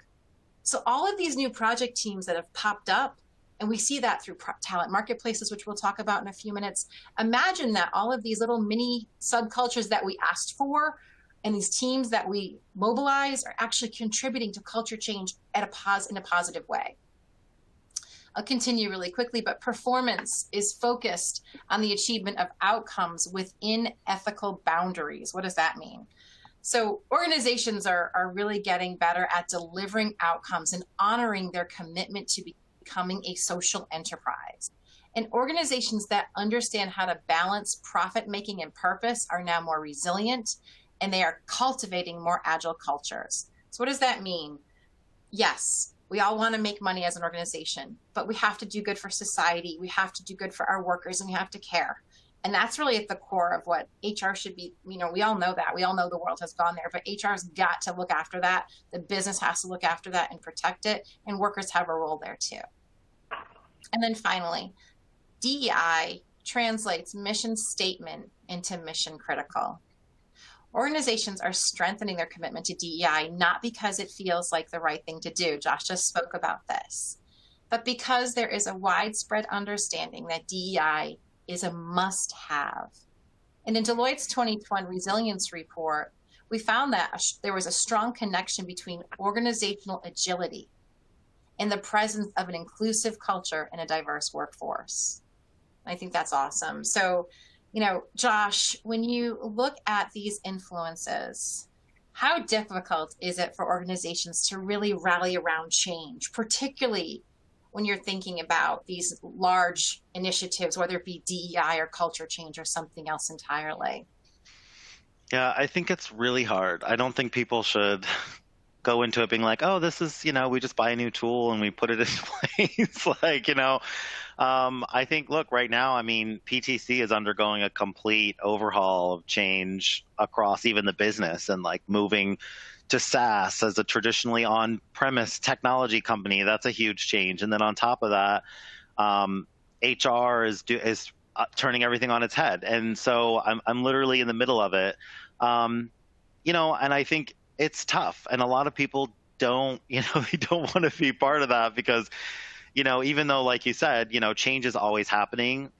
So all of these new project teams that have popped up, and we see that through talent marketplaces, which we'll talk about in a few minutes. Imagine that all of these little mini subcultures that we asked for and these teams that we mobilize are actually contributing to culture change in a positive way. I'll continue really quickly, but performance is focused on the achievement of outcomes within ethical boundaries. What does that mean? So organizations are really getting better at delivering outcomes and honoring their commitment to becoming a social enterprise. And organizations that understand how to balance profit-making and purpose are now more resilient, and they are cultivating more agile cultures. So what does that mean? Yes, we all want to make money as an organization, but we have to do good for society. We have to do good for our workers, and we have to care. And that's really at the core of what HR should be. We all know that. We all know the world has gone there, but HR's got to look after that. The business has to look after that and protect it, and workers have a role there too. And then finally, DEI translates mission statement into mission critical. Organizations are strengthening their commitment to DEI, not because it feels like the right thing to do. Josh just spoke about this, but because there is a widespread understanding that DEI is a must-have. And in Deloitte's 2020 resilience report, we found that there was a strong connection between organizational agility and the presence of an inclusive culture and a diverse workforce. I think that's awesome. So, Josh, when you look at these influences, how difficult is it for organizations to really rally around change, particularly when you're thinking about these large initiatives, whether it be DEI or culture change or something else entirely? Yeah, I think it's really hard. I don't think people should go into it being like, oh, this is, we just buy a new tool and we put it in place. I think, look, right now, PTC is undergoing a complete overhaul of change across even the business, and moving to SaaS as a traditionally on-premise technology company. That's a huge change. And then on top of that, HR is turning everything on its head. And so I'm literally in the middle of it. And I think it's tough. And a lot of people don't, they don't want to be part of that because, even though, like you said, change is always happening,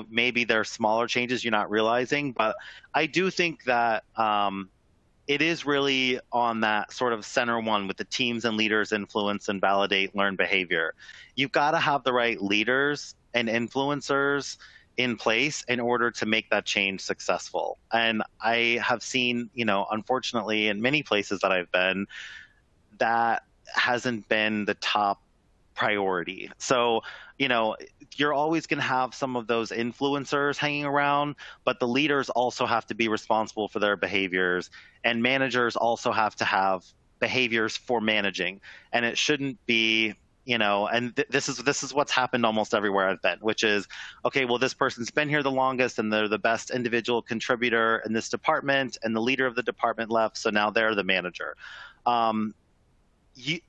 maybe there are smaller changes you're not realizing. But I do think that it is really on that sort of center one with the teams and leaders influence and validate learned behavior. You've got to have the right leaders and influencers in place in order to make that change successful. And I have seen, unfortunately, in many places that I've been, that hasn't been the top priority. So, you're always going to have some of those influencers hanging around, but the leaders also have to be responsible for their behaviors, and managers also have to have behaviors for managing. And it shouldn't be, and this is what's happened almost everywhere I've been, which is, okay, well, this person's been here the longest and they're the best individual contributor in this department, and the leader of the department left, so now they're the manager.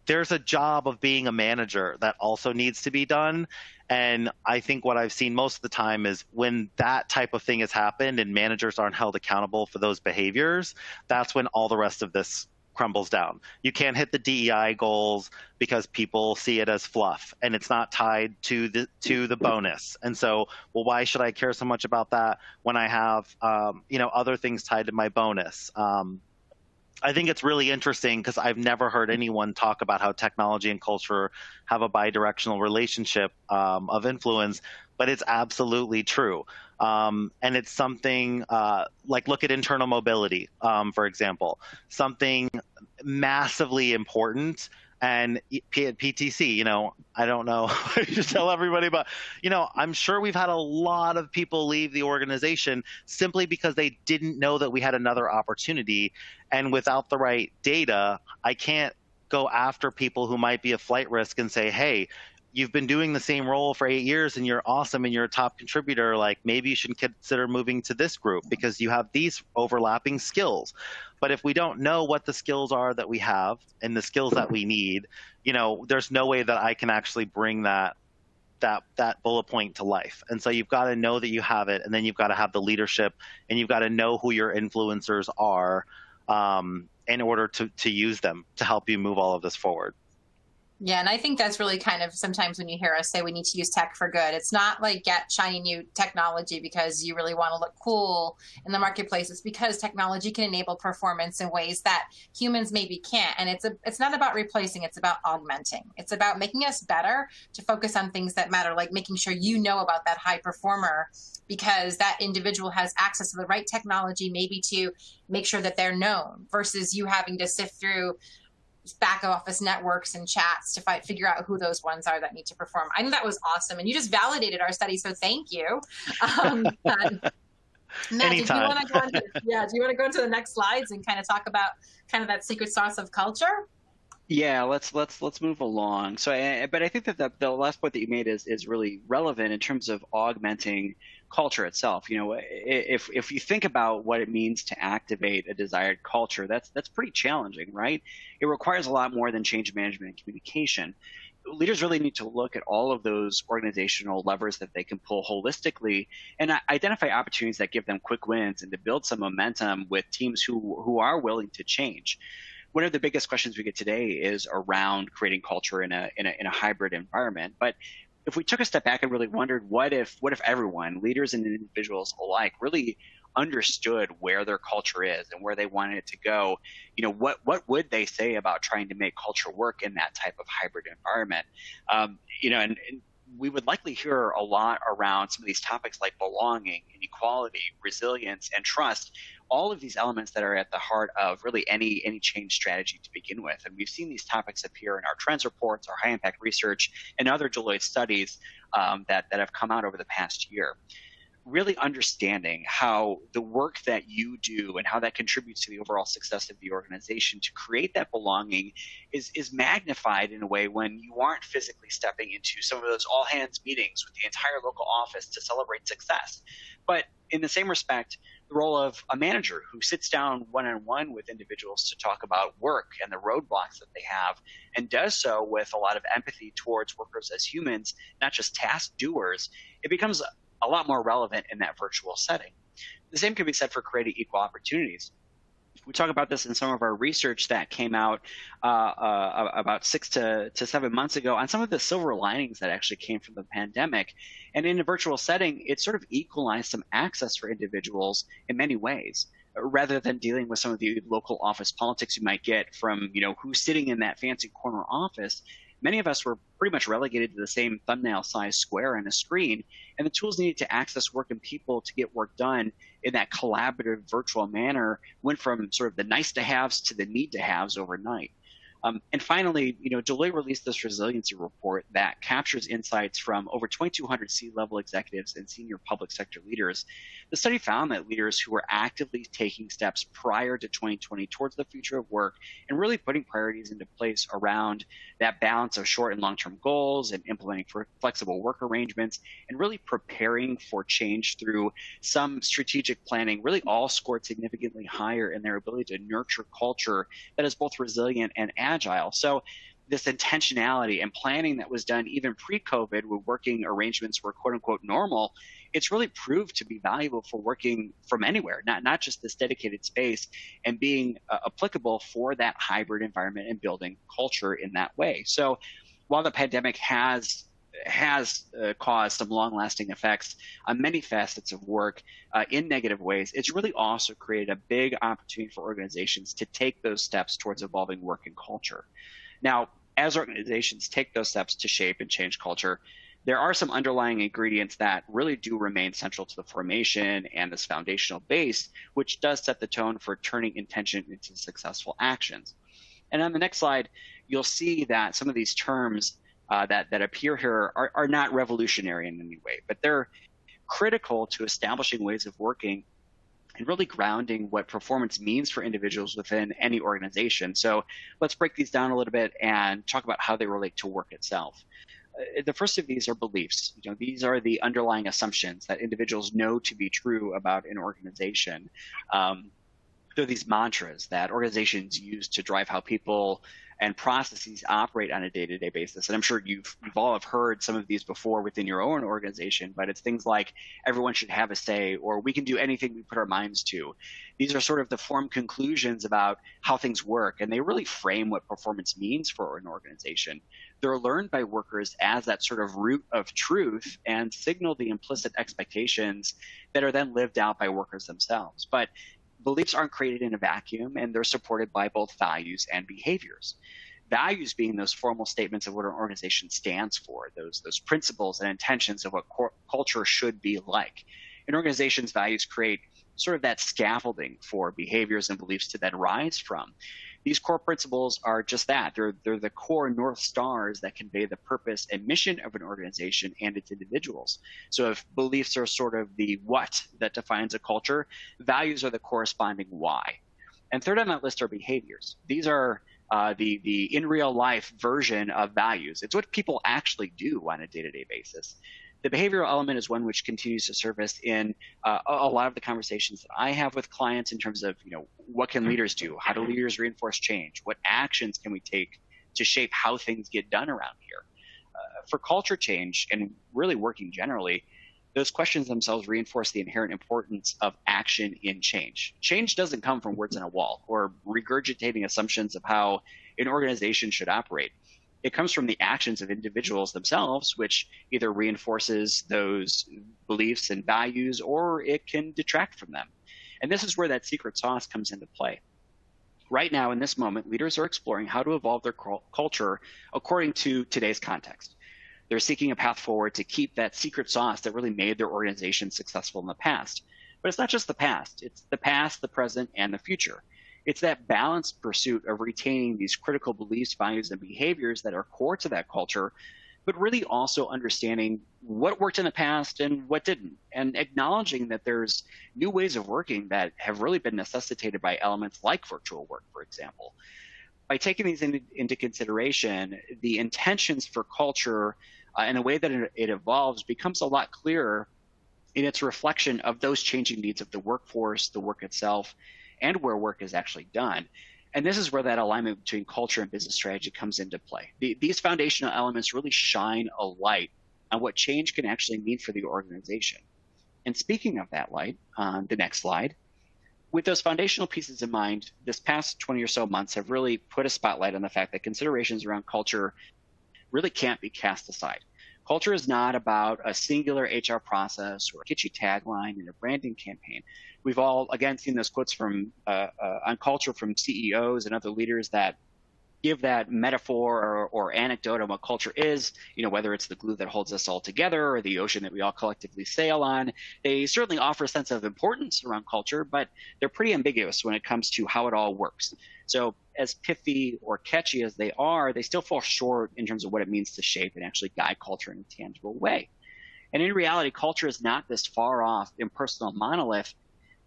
There's a job of being a manager that also needs to be done. And I think what I've seen most of the time is when that type of thing has happened and managers aren't held accountable for those behaviors, that's when all the rest of this crumbles down. You can't hit the DEI goals because people see it as fluff and it's not tied to the bonus. And so, well, why should I care so much about that when I have other things tied to my bonus? I think it's really interesting because I've never heard anyone talk about how technology and culture have a bidirectional relationship of influence, but it's absolutely true. And it's something like, look at internal mobility, for example, something massively important. And PTC, I don't know if I should tell everybody, but, I'm sure we've had a lot of people leave the organization simply because they didn't know that we had another opportunity. And without the right data, I can't go after people who might be a flight risk and say, hey, you've been doing the same role for 8 years and you're awesome and you're a top contributor. Like, maybe you should consider moving to this group because you have these overlapping skills. But if we don't know what the skills are that we have and the skills that we need, there's no way that I can actually bring that bullet point to life. And so you've got to know that you have it, and then you've got to have the leadership, and you've got to know who your influencers are in order to use them to help you move all of this forward. Yeah, and I think that's really kind of sometimes when you hear us say we need to use tech for good, it's not like get shiny new technology because you really want to look cool in the marketplace. It's because technology can enable performance in ways that humans maybe can't. And it's not about replacing, it's about augmenting. It's about making us better to focus on things that matter, like making sure you know about that high performer because that individual has access to the right technology, maybe to make sure that they're known, versus you having to sift through back office networks and chats to figure out who those ones are that need to perform. I think that was awesome. And you just validated our study, so thank you. Matt, Anytime. do you want to go into the next slides and kind of talk about kind of that secret sauce of culture? Yeah, let's move along. So, but I think that the last point that you made is really relevant in terms of augmenting culture itself. If you think about what it means to activate a desired culture, that's pretty challenging, right? It requires a lot more than change management and communication. Leaders really need to look at all of those organizational levers that they can pull holistically and identify opportunities that give them quick wins and to build some momentum with teams who are willing to change. One of the biggest questions we get today is around creating culture in a hybrid environment. But if we took a step back and really wondered, what if everyone, leaders and individuals alike, really understood where their culture is and where they wanted it to go, what would they say about trying to make culture work in that type of hybrid environment? And we would likely hear a lot around some of these topics like belonging, inequality, resilience, and trust. All of these elements that are at the heart of really any change strategy to begin with. And we've seen these topics appear in our trends reports, our high impact research, and other Deloitte studies that have come out over the past year. Really understanding how the work that you do and how that contributes to the overall success of the organization to create that belonging is magnified in a way when you aren't physically stepping into some of those all hands meetings with the entire local office to celebrate success. But in the same respect, the role of a manager who sits down one-on-one with individuals to talk about work and the roadblocks that they have, and does so with a lot of empathy towards workers as humans, not just task doers, it becomes a lot more relevant in that virtual setting. The same can be said for creating equal opportunities. We talk about this in some of our research that came out about 6 to 7 months ago on some of the silver linings that actually came from the pandemic. And in a virtual setting, it sort of equalized some access for individuals in many ways, rather than dealing with some of the local office politics you might get from, who's sitting in that fancy corner office. many of us were pretty much relegated to the same thumbnail size square on a screen, and the tools needed to access work and people to get work done in that collaborative virtual manner went from sort of the nice to haves to the need to haves overnight. And finally, Deloitte released this resiliency report that captures insights from over 2,200 C-level executives and senior public sector leaders. The study found that leaders who were actively taking steps prior to 2020 towards the future of work and really putting priorities into place around that balance of short and long-term goals and implementing flexible work arrangements and really preparing for change through some strategic planning really all scored significantly higher in their ability to nurture culture that is both resilient and agile. So this intentionality and planning that was done even pre-COVID when working arrangements were quote unquote normal, it's really proved to be valuable for working from anywhere, not just this dedicated space, and being applicable for that hybrid environment and building culture in that way. So while the pandemic has caused some long-lasting effects on many facets of work in negative ways, it's really also created a big opportunity for organizations to take those steps towards evolving work and culture. Now, as organizations take those steps to shape and change culture, there are some underlying ingredients that really do remain central to the formation and this foundational base, which does set the tone for turning intention into successful actions. And on the next slide, you'll see that some of these terms that appear here are not revolutionary in any way, but they're critical to establishing ways of working and really grounding what performance means for individuals within any organization. So let's break these down a little bit and talk about how they relate to work itself. The first of these are beliefs. These are the underlying assumptions that individuals know to be true about an organization. They're these mantras that organizations use to drive how people and processes operate on a day-to-day basis. And I'm sure you've all have heard some of these before within your own organization, but it's things like everyone should have a say, or we can do anything we put our minds to. These are sort of the formed conclusions about how things work, and they really frame what performance means for an organization. They're learned by workers as that sort of root of truth and signal the implicit expectations that are then lived out by workers themselves. But beliefs aren't created in a vacuum, and they're supported by both values and behaviors. Values being those formal statements of what an organization stands for, those principles and intentions of what culture should be like. An organization's values create sort of that scaffolding for behaviors and beliefs to then rise from. These core principles are just that. They're the core North Stars that convey the purpose and mission of an organization and its individuals. So if beliefs are sort of the what that defines a culture, values are the corresponding why. And third on that list are behaviors. These are the in real life version of values. It's what people actually do on a day-to-day basis. The behavioral element is one which continues to surface in a lot of the conversations that I have with clients in terms of, what can leaders do? How do leaders reinforce change? What actions can we take to shape how things get done around here? For culture change and really working generally, those questions themselves reinforce the inherent importance of action in change. Change doesn't come from words on a wall or regurgitating assumptions of how an organization should operate. It comes from the actions of individuals themselves, which either reinforces those beliefs and values, or it can detract from them. And this is where that secret sauce comes into play. Right now, in this moment, leaders are exploring how to evolve their culture according to today's context. They're seeking a path forward to keep that secret sauce that really made their organization successful in the past. But it's not just the past. It's the past, the present, and the future. It's that balanced pursuit of retaining these critical beliefs, values, and behaviors that are core to that culture, but really also understanding what worked in the past and what didn't, and acknowledging that there's new ways of working that have really been necessitated by elements like virtual work, for example. By taking these into consideration, the intentions for culture and the way that it evolves becomes a lot clearer in its reflection of those changing needs of the workforce, the work itself, and where work is actually done. And this is where that alignment between culture and business strategy comes into play. These foundational elements really shine a light on what change can actually mean for the organization. And speaking of that light, on the next slide, with those foundational pieces in mind, this past 20 or so months have really put a spotlight on the fact that considerations around culture really can't be cast aside. Culture is not about a singular HR process or a kitschy tagline in a branding campaign. We've all, again, seen those quotes from on culture from CEOs and other leaders that give that metaphor or anecdote of what culture is, whether it's the glue that holds us all together or the ocean that we all collectively sail on. They certainly offer a sense of importance around culture, but they're pretty ambiguous when it comes to how it all works. So as pithy or catchy as they are, they still fall short in terms of what it means to shape and actually guide culture in a tangible way. And in reality, culture is not this far off impersonal monolith.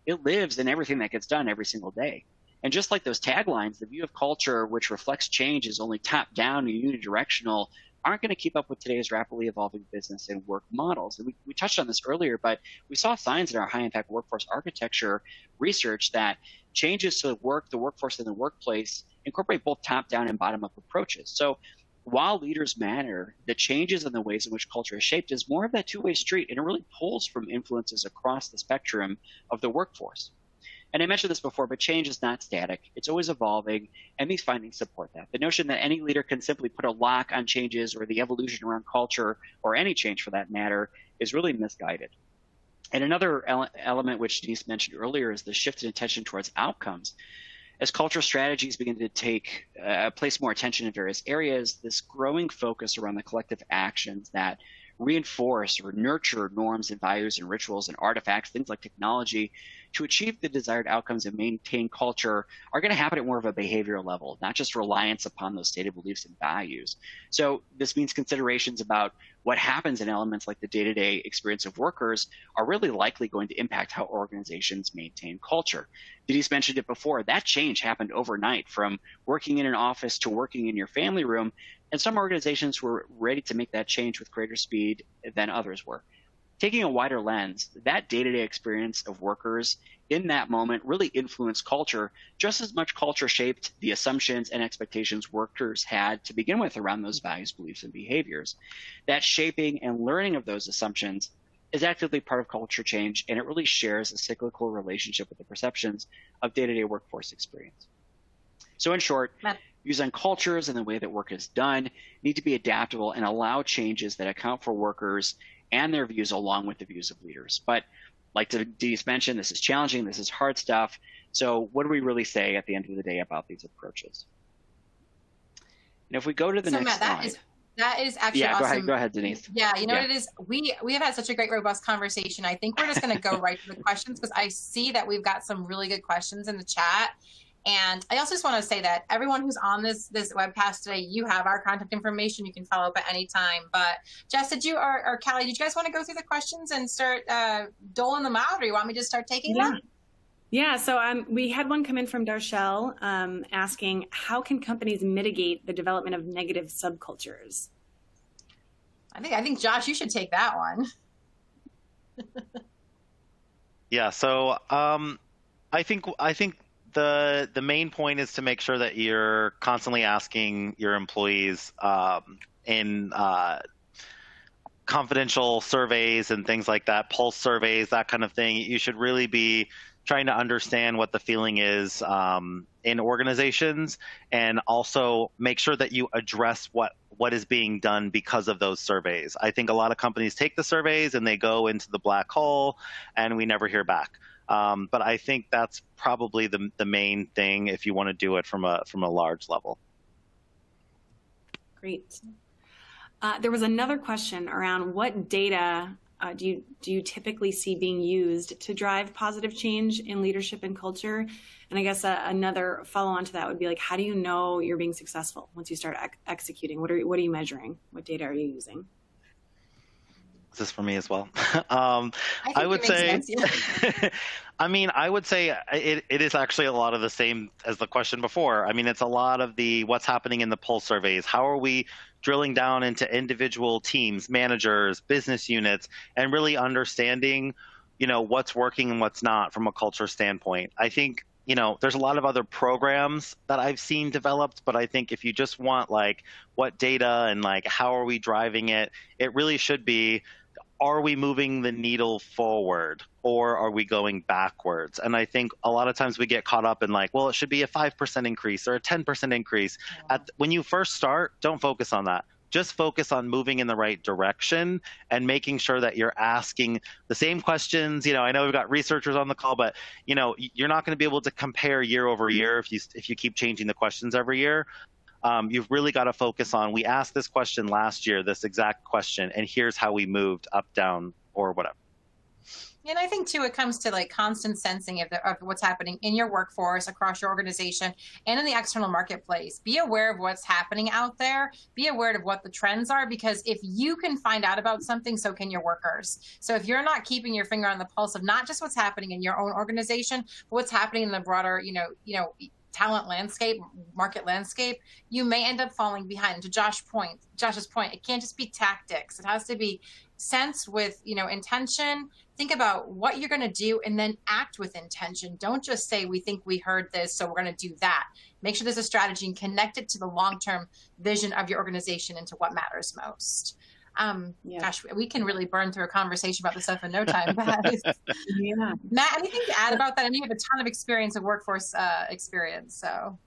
It lives in everything that gets done every single day. And just like those taglines, the view of culture which reflects change is only top-down and unidirectional aren't going to keep up with today's rapidly evolving business and work models. And we touched on this earlier, but we saw signs in our high-impact workforce architecture research that changes to the workforce, and the workplace incorporate both top-down and bottom-up approaches. So while leaders matter, the changes in the ways in which culture is shaped is more of that two-way street, and it really pulls from influences across the spectrum of the workforce. And I mentioned this before, but change is not static. It's always evolving, and these findings support that. The notion that any leader can simply put a lock on changes or the evolution around culture, or any change for that matter, is really misguided. And another element which Denise mentioned earlier is the shift in attention towards outcomes. As cultural strategies begin to place more attention in various areas, this growing focus around the collective actions that reinforce or nurture norms and values and rituals and artifacts, things like technology, to achieve the desired outcomes and maintain culture are going to happen at more of a behavioral level, not just reliance upon those stated beliefs and values. So this means considerations about what happens in elements like the day-to-day experience of workers are really likely going to impact how organizations maintain culture. Denise mentioned it before, that change happened overnight from working in an office to working in your family room, and some organizations were ready to make that change with greater speed than others were. Taking a wider lens, that day-to-day experience of workers in that moment really influenced culture, just as much culture shaped the assumptions and expectations workers had to begin with around those values, beliefs, and behaviors. That shaping and learning of those assumptions is actively part of culture change, and it really shares a cyclical relationship with the perceptions of day-to-day workforce experience. So in short, views on cultures and the way that work is done need to be adaptable and allow changes that account for workers and their views along with the views of leaders. But like Denise mentioned, this is challenging, this is hard stuff. So what do we really say at the end of the day about these approaches? And if we go to the next slide. That is actually awesome. Go ahead, Denise. Yeah, you know what it is? We have had such a great, robust conversation. I think we're just going to go right to the questions, because I see that we've got some really good questions in the chat. And I also just want to say that everyone who's on this webcast today, you have our contact information. You can follow up at any time. But Jess, or Callie, did you guys want to go through the questions and start doling them out, or you want me to start taking them? Yeah, so we had one come in from Darshell asking, how can companies mitigate the development of negative subcultures? I think Josh, you should take that one. Yeah, so I think the main point is to make sure that you're constantly asking your employees in confidential surveys and things like that, pulse surveys, that kind of thing. You should really be trying to understand what the feeling is in organizations, and also make sure that you address what is being done because of those surveys. I think a lot of companies take the surveys and they go into the black hole and we never hear back. But I think that's probably the main thing if you want to do it from a large level. Great. There was another question around what data do you typically see being used to drive positive change in leadership and culture? And I guess another follow-on to that would be like, how do you know you're being successful once you start executing? What are you measuring? What data are you using? Is this for me as well? I would say, I mean, I would say it is actually a lot of the same as the question before. I mean, it's a lot of the what's happening in the pulse surveys. How are we drilling down into individual teams, managers, business units, and really understanding, what's working and what's not from a culture standpoint. I think, there's a lot of other programs that I've seen developed, but I think if you just want like what data and like how are we driving it, it really should be, are we moving the needle forward or are we going backwards? And I think a lot of times we get caught up in like, well, it should be a 5% increase or a 10% increase. Yeah. When you first start, don't focus on that. Just focus on moving in the right direction and making sure that you're asking the same questions. I know we've got researchers on the call, but you're not going to be able to compare year over year if you keep changing the questions every year. You've really got to focus on, we asked this question last year, this exact question, and here's how we moved up, down, or whatever. And I think too, it comes to like constant sensing of what's happening in your workforce, across your organization, and in the external marketplace. Be aware of what's happening out there. Be aware of what the trends are, because if you can find out about something, so can your workers. So if you're not keeping your finger on the pulse of not just what's happening in your own organization, but what's happening in the broader, talent landscape, market landscape, you may end up falling behind. And to Josh's point, it can't just be tactics. It has to be sense with, intention. Think about what you're going to do and then act with intention. Don't just say, we think we heard this, so we're going to do that. Make sure there's a strategy and connect it to the long-term vision of your organization and to what matters most. Gosh, we can really burn through a conversation about this stuff in no time, guys. Yeah. Matt, anything to add about that? I know you have a ton of experience of workforce experience, so.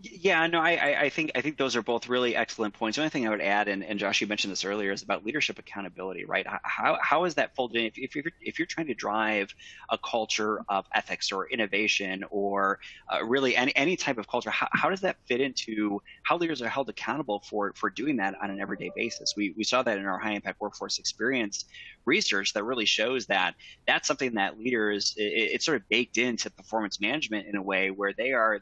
Yeah, no, I think those are both really excellent points. The only thing I would add, and Josh, you mentioned this earlier, is about leadership accountability, right? How is that folded in? If you're trying to drive a culture of ethics or innovation or really any type of culture, how does that fit into how leaders are held accountable for doing that on an everyday basis? We saw that in our high impact workforce experience research that really shows that that's something that leaders, it's sort of baked into performance management in a way where they are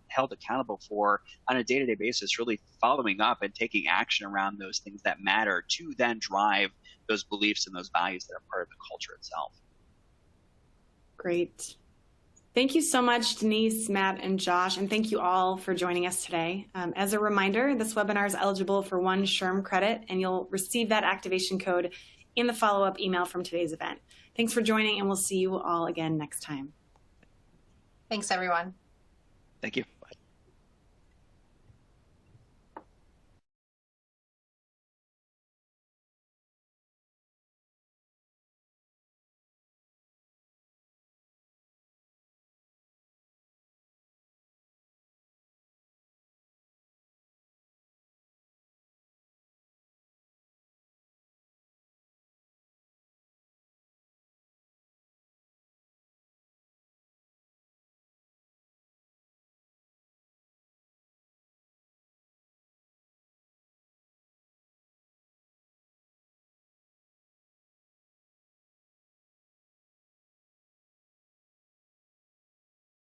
held accountable for on a day-to-day basis, really following up and taking action around those things that matter to then drive those beliefs and those values that are part of the culture itself. Great. Thank you so much, Denise, Matt, and Josh, and thank you all for joining us today. As a reminder, this webinar is eligible for 1 SHRM credit, and you'll receive that activation code in the follow-up email from today's event. Thanks for joining, and we'll see you all again next time. Thanks, everyone. Thank you.